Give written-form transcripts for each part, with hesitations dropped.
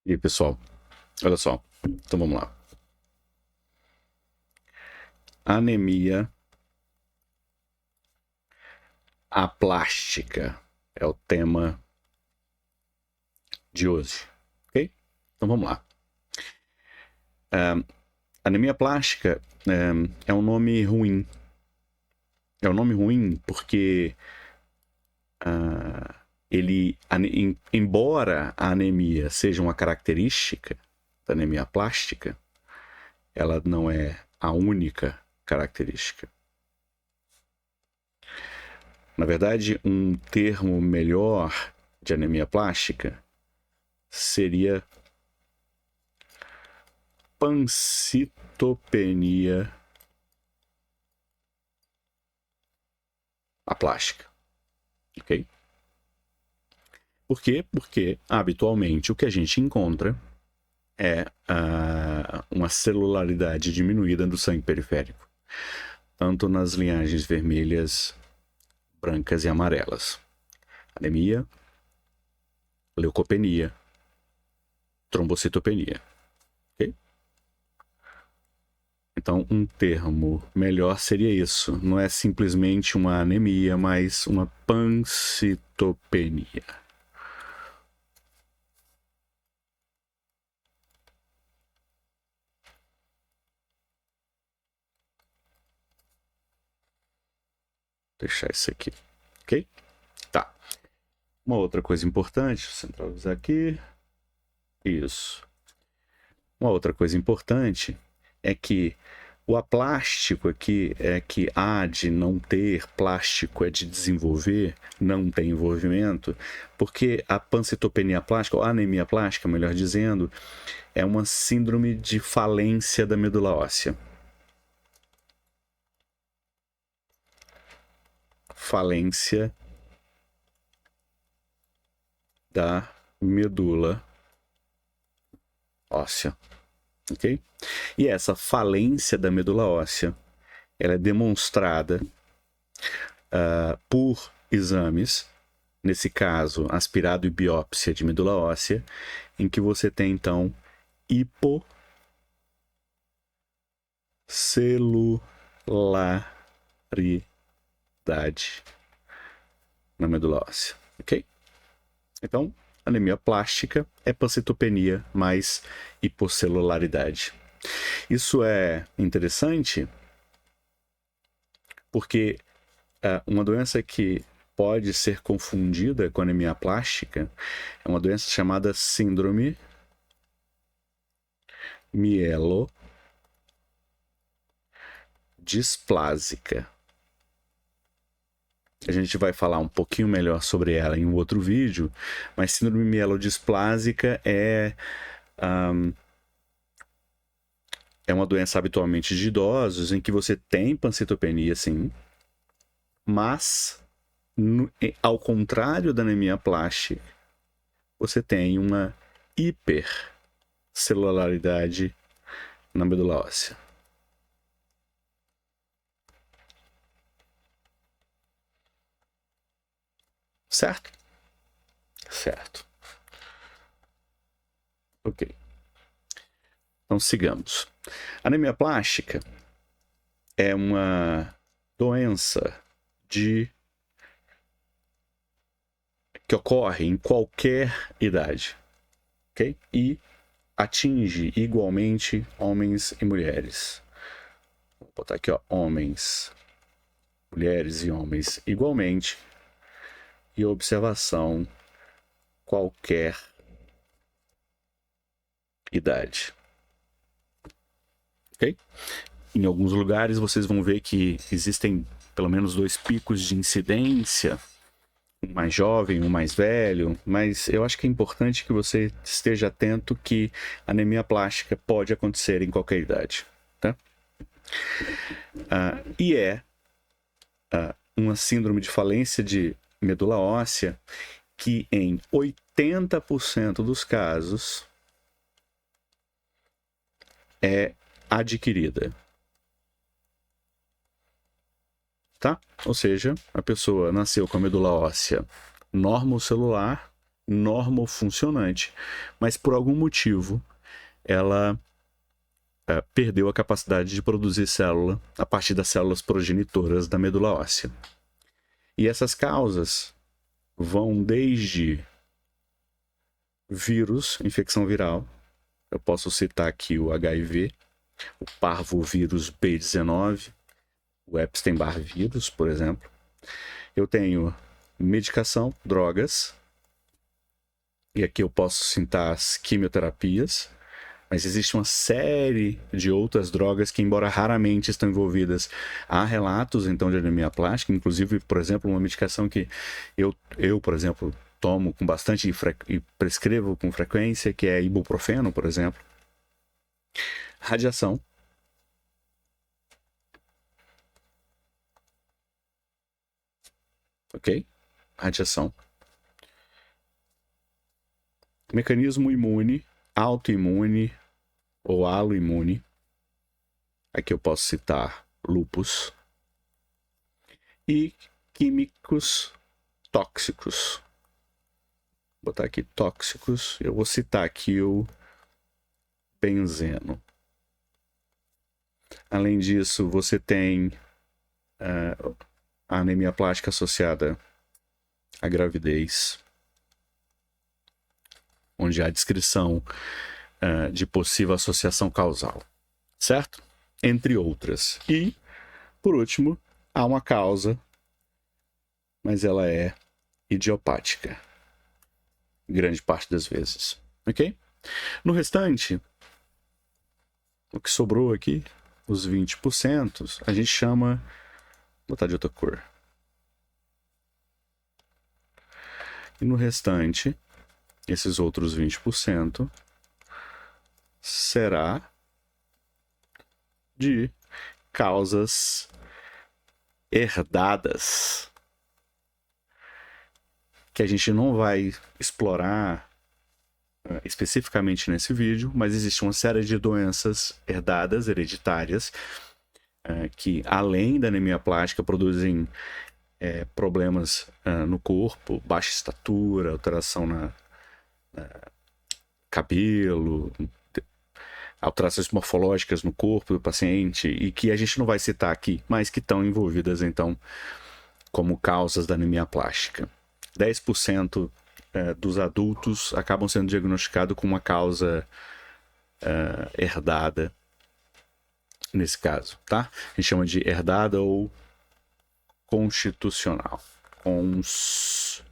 E aí, pessoal, olha só. Então vamos lá. Anemia aplástica é o tema de hoje, ok? Então vamos lá. Anemia plástica é um nome ruim. É um nome ruim porque embora a anemia seja uma característica da anemia plástica, ela não é a única característica. Na verdade, um termo melhor de anemia plástica seria pancitopenia aplástica, ok? Por quê? Porque habitualmente o que a gente encontra é uma celularidade diminuída do sangue periférico, tanto nas linhagens vermelhas, brancas e amarelas. Anemia, leucopenia, trombocitopenia. Okay? Então, um termo melhor seria isso. Não é simplesmente uma anemia, mas uma pancitopenia. Vou deixar isso aqui, ok? Tá. Uma outra coisa importante, vou centralizar aqui. Isso. Uma outra coisa importante é que o aplástico aqui é que há de não ter, plástico é de desenvolver, não tem envolvimento, porque a pancitopenia plástica, ou anemia plástica, melhor dizendo, é uma síndrome de falência da medula óssea. Falência da medula óssea, ok? E essa falência da medula óssea, ela é demonstrada por exames, nesse caso, aspirado e biópsia de medula óssea, em que você tem, então, hipocelularidade na medula óssea, ok? Então, anemia plástica é pancitopenia mais hipocelularidade. Isso é interessante porque uma doença que pode ser confundida com anemia plástica é uma doença chamada síndrome mielodisplásica. A gente vai falar um pouquinho melhor sobre ela em um outro vídeo, mas síndrome mielodisplásica é uma doença habitualmente de idosos em que você tem pancitopenia, sim, mas ao contrário da anemia plástica, você tem uma hipercelularidade na medula óssea. Certo? Certo. Ok. Então sigamos. Anemia plástica é uma doença que ocorre em qualquer idade, ok? E atinge igualmente homens e mulheres. Vou botar aqui, ó, homens, mulheres e homens igualmente. E observação, qualquer idade. Ok? Em alguns lugares vocês vão ver que existem pelo menos 2 picos de incidência, um mais jovem, um mais velho, mas eu acho que é importante que você esteja atento que anemia plástica pode acontecer em qualquer idade, tá? E é uma síndrome de falência de medula óssea que em 80% dos casos é adquirida. Tá? Ou seja, a pessoa nasceu com a medula óssea normocelular, normofuncionante, mas por algum motivo ela perdeu a capacidade de produzir célula a partir das células progenitoras da medula óssea. E essas causas vão desde vírus, infecção viral, eu posso citar aqui o HIV, o parvovírus B19, o Epstein-Barr vírus, por exemplo. Eu tenho medicação, drogas, e aqui eu posso citar as quimioterapias, mas existe uma série de outras drogas que, embora raramente estão envolvidas, há relatos, então, de anemia plástica. Inclusive, por exemplo, uma medicação que eu por exemplo, tomo com bastante e prescrevo com frequência, que é ibuprofeno, por exemplo. Radiação. Ok? Radiação. Mecanismo imune, autoimune ou aloimune. Aqui eu posso citar lúpus. E químicos tóxicos. Vou botar aqui tóxicos. Eu vou citar aqui o benzeno. Além disso, você tem a anemia plástica associada à gravidez, onde há descrição de possível associação causal, certo? Entre outras. E, por último, há uma causa, mas ela é idiopática, grande parte das vezes, ok? No restante, o que sobrou aqui, os 20%, a gente chama, vou botar de outra cor. E no restante, esses outros 20% será de causas herdadas, que a gente não vai explorar especificamente nesse vídeo, mas existe uma série de doenças herdadas, hereditárias, que além da anemia plástica produzem problemas no corpo, baixa estatura, alteração na cabelo, alterações morfológicas no corpo do paciente, e que a gente não vai citar aqui, mas que estão envolvidas, então, como causas da anemia plástica. 10% dos adultos acabam sendo diagnosticados com uma causa herdada, nesse caso, tá? A gente chama de herdada ou constitucional. Constitucional.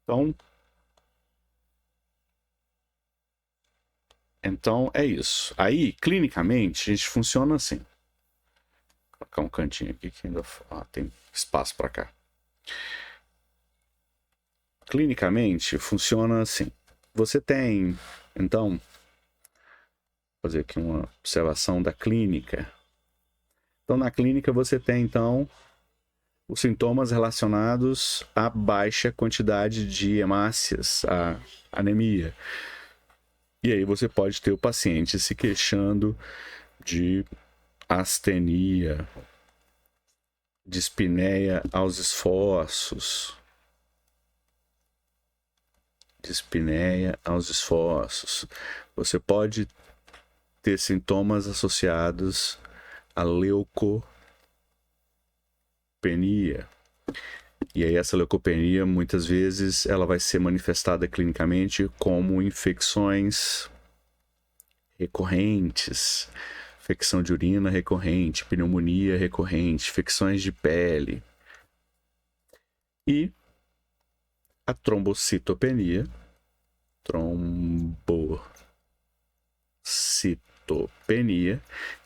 Bom, então é isso. Aí, clinicamente, a gente funciona assim. Vou colocar um cantinho aqui que ainda tem espaço para cá. Clinicamente, funciona assim. Você tem, então, vou fazer aqui uma observação da clínica. Então, na clínica, você tem, então, os sintomas relacionados à baixa quantidade de hemácias, a anemia. E aí você pode ter o paciente se queixando de astenia, dispneia aos esforços. Você pode ter sintomas associados à leucopenia. E aí essa leucopenia, muitas vezes, ela vai ser manifestada clinicamente como infecções recorrentes, infecção de urina recorrente, pneumonia recorrente, infecções de pele. E a trombocitopenia,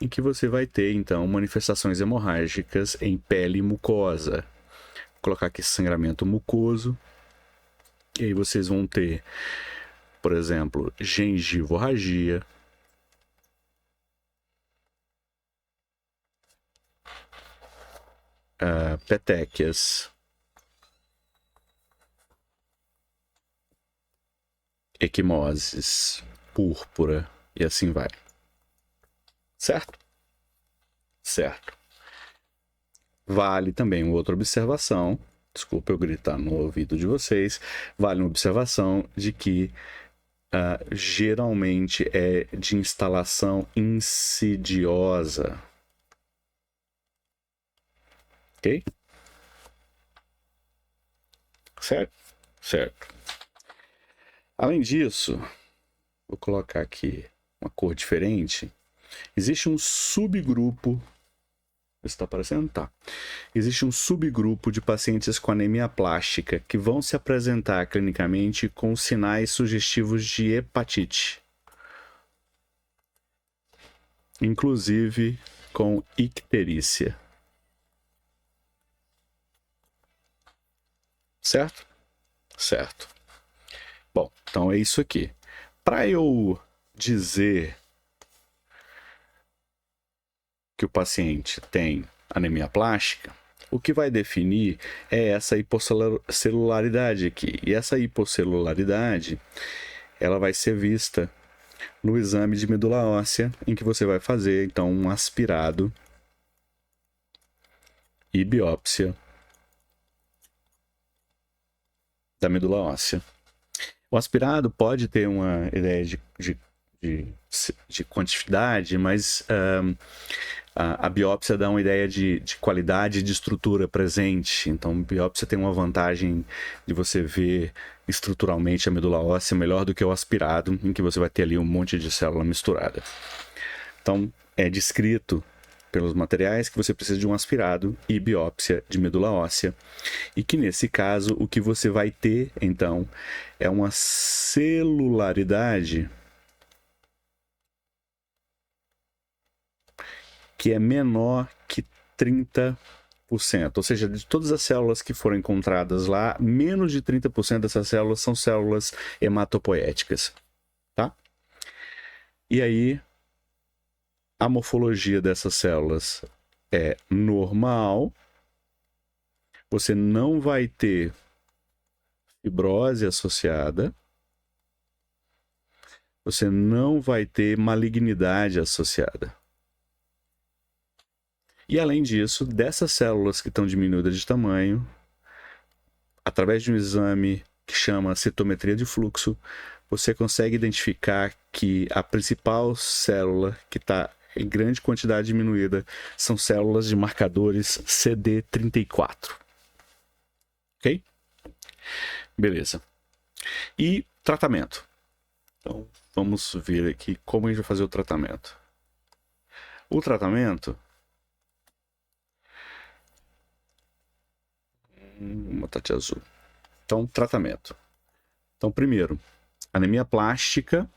em que você vai ter, então, manifestações hemorrágicas em pele e mucosa. Vou colocar aqui sangramento mucoso. E aí vocês vão ter, por exemplo, gengivorragia, petequias, equimoses, púrpura e assim vai. Certo? Certo. vale também uma outra observação, desculpa eu gritar no ouvido de vocês, vale uma observação de que geralmente é de instalação insidiosa. Ok? Certo? Certo. Além disso, vou colocar aqui uma cor diferente. Existe um subgrupo. Está aparecendo? Tá. Existe um subgrupo de pacientes com anemia plástica que vão se apresentar clinicamente com sinais sugestivos de hepatite, inclusive com icterícia. Certo? Certo. Bom, então é isso aqui. Para eu dizer que o paciente tem anemia plástica, o que vai definir é essa hiposcelularidade aqui. E essa hiposcelularidade, ela vai ser vista no exame de medula óssea, em que você vai fazer, então, um aspirado e biópsia da medula óssea. O aspirado pode ter uma ideia de quantidade, mas a biópsia dá uma ideia de qualidade e de estrutura presente. Então, a biópsia tem uma vantagem de você ver estruturalmente a medula óssea melhor do que o aspirado, em que você vai ter ali um monte de célula misturada. Então, é descrito pelos materiais que você precisa de um aspirado e biópsia de medula óssea. E que, nesse caso, o que você vai ter, então, é uma celularidade que é menor que 30%. Ou seja, de todas as células que foram encontradas lá, menos de 30% dessas células são células hematopoéticas. Tá? E aí, a morfologia dessas células é normal. Você não vai ter fibrose associada. Você não vai ter malignidade associada. E além disso, dessas células que estão diminuídas de tamanho, através de um exame que chama citometria de fluxo, você consegue identificar que a principal célula que está em grande quantidade diminuída são células de marcadores CD34. Ok? Beleza. E tratamento. Então, vamos ver aqui como a gente vai fazer o tratamento. O tratamento... uma tati azul. Então, tratamento. Então, primeiro, anemia plástica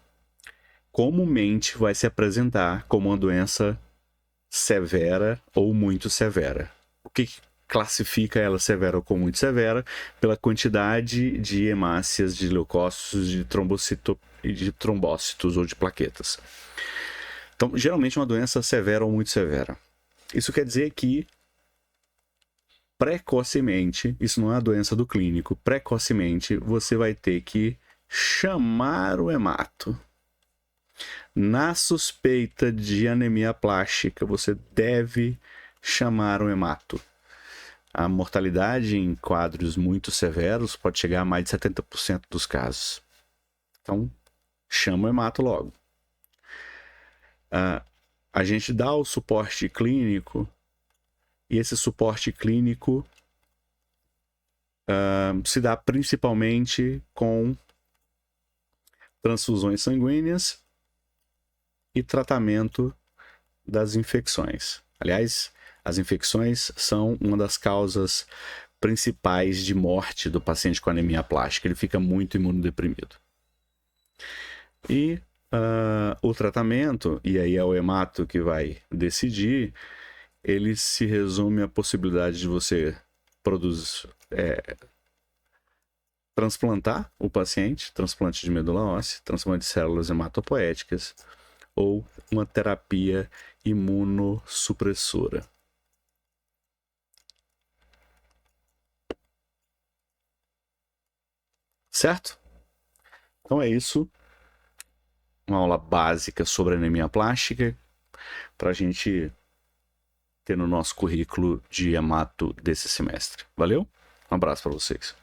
comumente vai se apresentar como uma doença severa ou muito severa. O que classifica ela severa ou muito severa? Pela quantidade de hemácias, de leucócitos, de trombócitos ou de plaquetas. Então, geralmente é uma doença severa ou muito severa. Isso quer dizer que precocemente, isso não é a doença do clínico, precocemente você vai ter que chamar o hemato. Na suspeita de anemia plástica, você deve chamar o hemato. A mortalidade em quadros muito severos pode chegar a mais de 70% dos casos. Então, chama o hemato logo. A gente dá o suporte clínico e esse suporte clínico se dá principalmente com transfusões sanguíneas e tratamento das infecções. Aliás, as infecções são uma das causas principais de morte do paciente com anemia plástica. Ele fica muito imunodeprimido. E o tratamento, e aí é o hemato que vai decidir, ele se resume à possibilidade de você transplantar o paciente, transplante de medula óssea, transplante de células hematopoéticas, ou uma terapia imunossupressora. Certo? Então é isso. Uma aula básica sobre anemia plástica, para a gente ter no nosso currículo de Yamato desse semestre. Valeu? Um abraço para vocês.